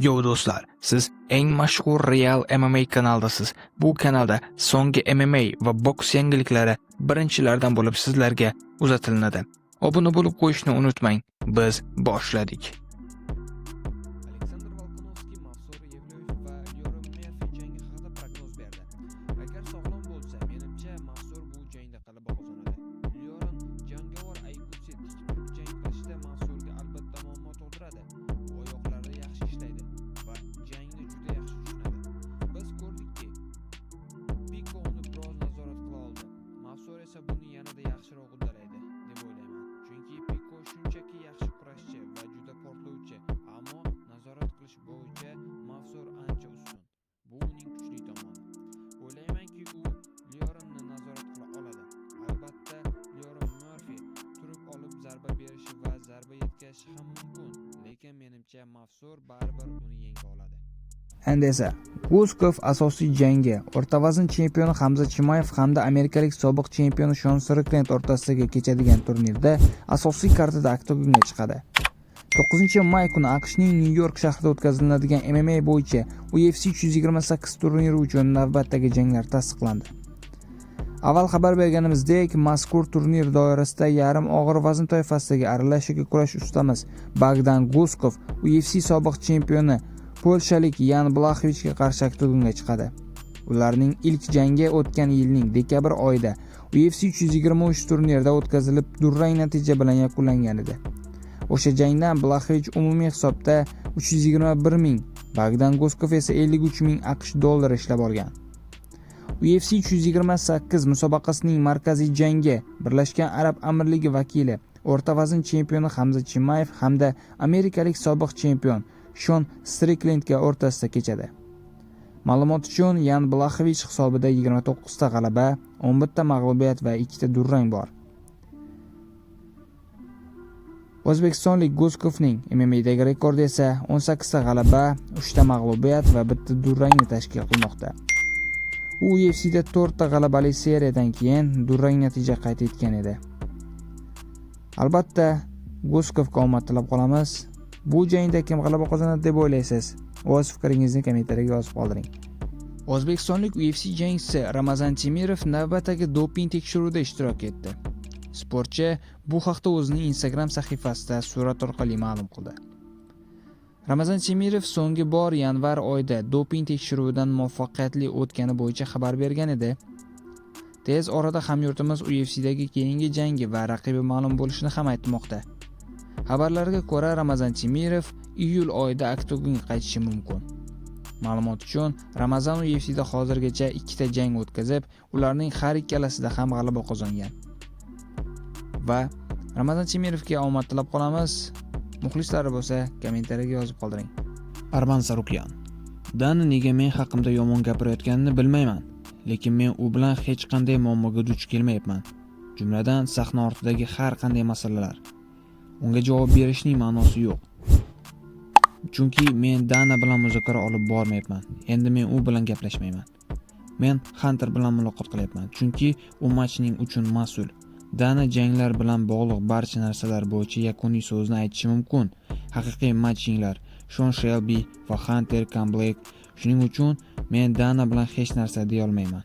Yo do'stlar, siz eng mashhur Real MMA kanaldasiz. Bu kanalda so'nggi MMA va boks yangiliklari birinchilardan bo'lib sizlarga uzatilinadi. Obuna bo'lib qo'yishni unutmang. Biz boshladik. Aleksandr Volkanovski Mavsur Yevlayev va Lyoran Murphy jangi haqida prognoz berdi. Agar sog'lom bo'lsa, menimcha Mavsur bu jangda g'alaba qozonadi. Lyoran jangovar Aykutsiya tik jang qilishda Mavsurga albatta muammo tug'diradi. U oyoqlari yaxshi ishlaydi va jangni juda yaxshi tushunadi. Biz ko'rdikki, Piko uni biroz nazorat qila oldi. Mavsur esa buni yanada yaxshiroq uddalaydi deb o'ylayman. Chunki Piko shunchaki yaxshi kurashchi va juda portlovchi, ammo nazorat qilish bo'yicha Mavsur ancha ustun. Bu uning kuchli tomoni. O'ylaymanki, u Lyoranni nazorat qila oladi. Albatta, Lyoran Murphy turib olib zarba berishi va zarba yetkazishi ham mumkin, lekin menimcha Mavsur baribir uni yenga oladi. Endi esa Guskov asosiy jangi o'rta vazn chempioni Hamza Chimayev hamda amerikalik sobiq chempioni Shon Strickland o'rtasidagi kechadigan turnirda asosiy kartada oktagonga chiqadi. 9-may kuni AQShning Nyu-York shahrida o'tkaziladigan MMA bo'yicha UFC 328 turniri uchun navbatdagi janglar tasdiqlandi. Avval xabar berganimizdek, mazkur turnir doirasida yarim og'ir vazn toifasidagi aralashuv kurash ustamiz Bogdan Guskov UFC sobiq chempioni polshalik Yan Blachwichga qarshi oktagonga chiqadi. Ularning ilk jangi o'tgan yilning dekabr oyida UFC 323 turnirida o'tkazilib, durang natija bilan yakunlangan edi. O'sha jangdan Blachwich umumiy hisobda 321 ming, Bogdan Guskov esa 53 ming AQSh dollari ishlab olgan. UFC 328 musobaqasining markaziy jangi Birlashgan Arab Amirligi vakili o'rta vazn chempioni Hamza Chimayev hamda amerikalik sobiq chempion Shon Stricklandga o'rtasida kechadi. Ma'lumot uchun, Yan Blachwich hisobida 29 ta g'alaba, 11 ta mag'lubiyat va 2 ta durang bor. O'zbekistonlik Guskovning MMA'dagi rekordi esa 18 ta g'alaba, 3 ta mag'lubiyat va 1 ta durangni tashkil qilmoqda. U UFC'da 4 ta g'alabali seriyadan keyin durang natija qayd etgan edi. Albatta, Guskovga omad tilab qolamiz. Bu jangda kim g'alaba qozonadi deb o'ylaysiz? O'z fikringizni kommentariyga yozib qoldiring. O'zbekistonlik UFC jangchisi Ramazan Temirov navbatdagi doping tekshiruvida ishtirok etdi. Sportchi bu haqda o'zining Instagram sahifasida surat orqali ma'lum qildi. Ramazan Temirov so'nggi bor yanvar oyida doping tekshiruvidan muvaffaqiyatli o'tgani bo'yicha xabar bergan edi. Tez orada hamyurtimiz UFC'dagi keyingi jangi va raqibi ma'lum bo'lishini ham aytmoqda. Xabarlarga ko'ra, Ramazan Temirov iyul oyida oktagonga qaytishi mumkin. Ma'lumot uchun, Ramazan UFC'da hozirgacha 2 ta jang o'tkazib, ularning har ikkalasida ham g'alaba qozongan. Va Ramazan Temirovga omad tilab qolamiz. Muxlislari bo'lsa, kommentariyaga yozib qoldiring. Arman Sarukyan: Dani nega men haqimda yomon gapirayotganini bilmayman, lekin men u bilan hech qanday muammoga duch kelmayapman. Jumladan, sahna ortidagi har qanday masalalar. Unga javob berishning ma'nosi yo'q. Chunki men Dana bilan muzokara olib bormayapman. Endi men u bilan gaplashmayman. Men Hunter bilan muloqot qilyapman, chunki u matchning uchun mas'ul. Dana janglar bilan bog'liq barcha narsalar bo'yicha yakuniy so'zni aytishi mumkin. Haqiqiy matchinglar Shon Shelby va Hunter Kamblek. Shuning uchun men Dana bilan hech narsa deya olmayman.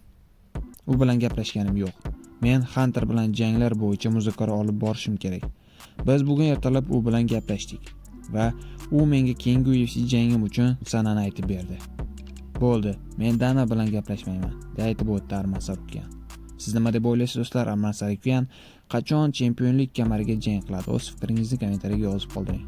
U bilan gaplashganim yo'q. Men Hunter bilan janglar bo'yicha muzokara olib borishim kerak. Biz bugun ertalab u bilan gaplashdik va u menga keyingi UFC jangim uchun sanani aytib berdi. Bo'ldi, men Dana bilan gaplashmayman, deb aytib o'tdi Arman Sarukyan. Siz nima deb o'ylaysiz do'stlar? Arman Sarukyan qachon chempionlik kamariga jang qiladi? O'z fikringizni kommentariyaga yozib qoldiring.